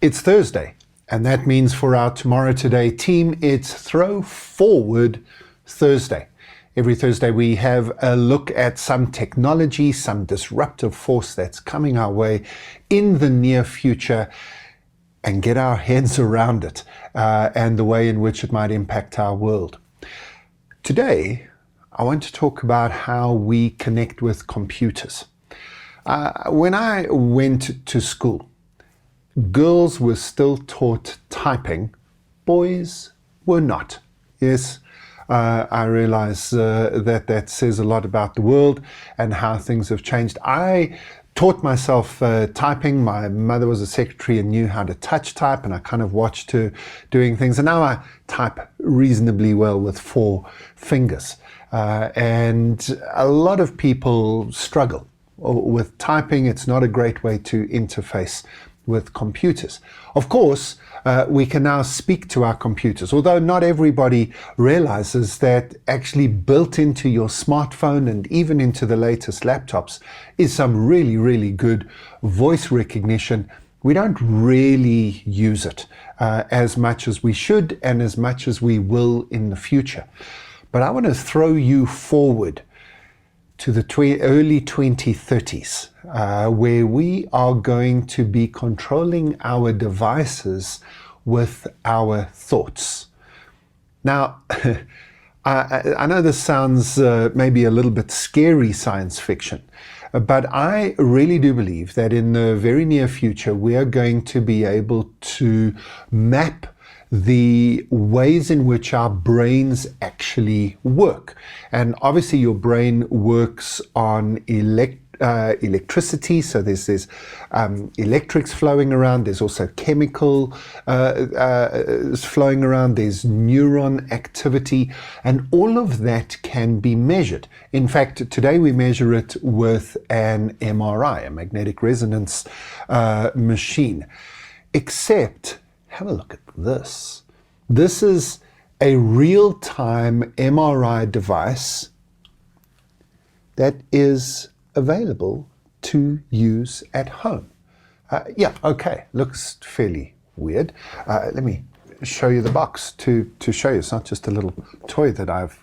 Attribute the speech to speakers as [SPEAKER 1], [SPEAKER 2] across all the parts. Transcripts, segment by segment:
[SPEAKER 1] It's Thursday, and that means for our Tomorrow Today team, it's Throwforward Thursday. Every Thursday we have a look at some technology, some disruptive force that's coming our way in the near future and get our heads around it and the way in which it might impact our world. Today, I want to talk about how we connect with computers. When I went to school, girls were still taught typing, boys were not. Yes, I realize that says a lot about the world and how things have changed. I taught myself typing. My mother was a secretary and knew how to touch type, and I kind of watched her doing things. And now I type reasonably well with 4 fingers. And a lot of people struggle with typing. It's not a great way to interface with computers. Of course, we can now speak to our computers, although not everybody realizes that actually built into your smartphone and even into the latest laptops is some really, really good voice recognition. We don't really use it as much as we should and as much as we will in the future. But I want to throw you forward to the early 2030s, where we are going to be controlling our devices with our thoughts. Now, I know this sounds maybe a little bit scary science fiction, but I really do believe that in the very near future, we are going to be able to map the ways in which our brains actually work. And obviously your brain works on electricity, so there's electrics flowing around, there's also chemical flowing around, there's neuron activity, and all of that can be measured. In fact, today we measure it with an MRI, a magnetic resonance machine. Except, have a look at this. This is a real-time MRI device that is available to use at home. Yeah, okay, looks fairly weird. Let me show you the box to show you. It's not just a little toy that I've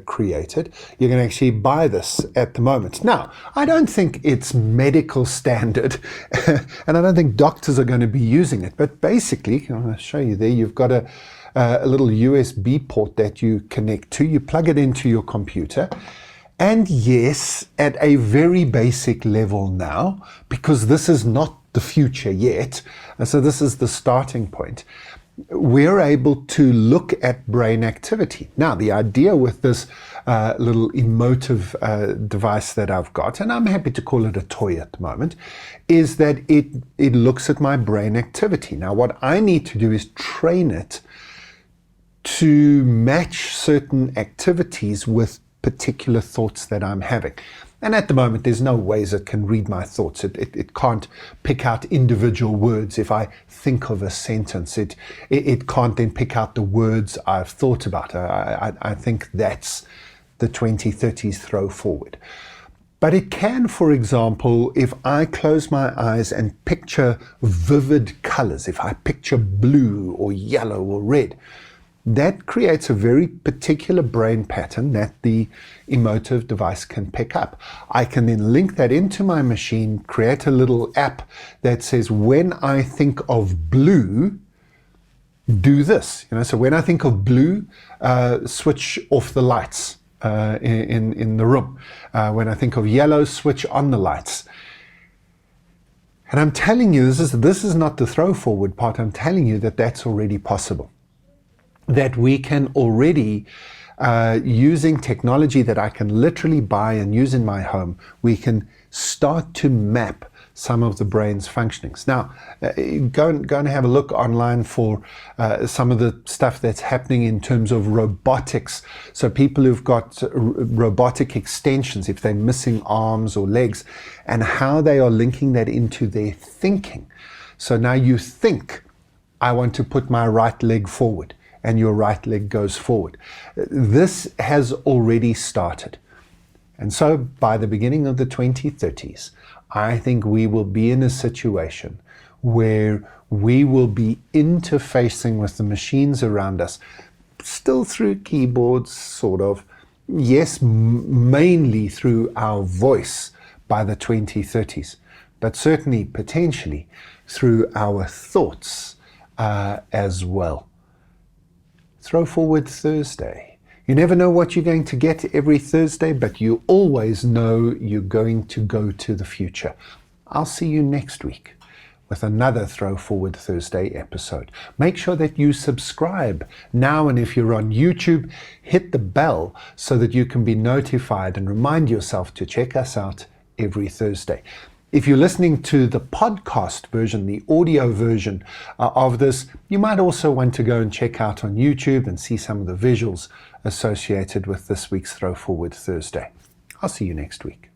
[SPEAKER 1] created. You can actually buy this at the moment. Now, I don't think it's medical standard and I don't think doctors are going to be using it, but basically, I'm going to show you there, you've got a little USB port that you connect to, you plug it into your computer, and yes, at a very basic level now, because this is not the future yet, so this is the starting point, we're able to look at brain activity. Now, the idea with this little emotive device that I've got, and I'm happy to call it a toy at the moment, is that it looks at my brain activity. Now, what I need to do is train it to match certain activities with particular thoughts that I'm having. And at the moment, there's no ways it can read my thoughts. It can't pick out individual words. If I think of a sentence, it can't then pick out the words I've thought about. I think that's the 2030s throw forward. But it can, for example, if I close my eyes and picture vivid colors, if I picture blue or yellow or red, that creates a very particular brain pattern that the emotive device can pick up. I can then link that into my machine, create a little app that says, when I think of blue, do this. So when I think of blue, switch off the lights in the room. When I think of yellow, switch on the lights. And I'm telling you, this is not the throw forward part. I'm telling you that that's already possible. That we can already, using technology that I can literally buy and use in my home, we can start to map some of the brain's functionings. Now, go and have a look online for some of the stuff that's happening in terms of robotics. So people who've got robotic extensions, if they're missing arms or legs, and how they are linking that into their thinking. So now you think, I want to put my right leg forward, and your right leg goes forward. This has already started. And so by the beginning of the 2030s, I think we will be in a situation where we will be interfacing with the machines around us, still through keyboards, sort of. Yes, mainly through our voice by the 2030s, but certainly potentially through our thoughts as well. Throwforward Thursday. You never know what you're going to get every Thursday, but you always know you're going to go to the future. I'll see you next week with another Throwforward Thursday episode. Make sure that you subscribe now, and if you're on YouTube, hit the bell so that you can be notified, and remind yourself to check us out every Thursday. If you're listening to the podcast version, the audio version of this, you might also want to go and check out on YouTube and see some of the visuals associated with this week's Throwforward Thursday. I'll see you next week.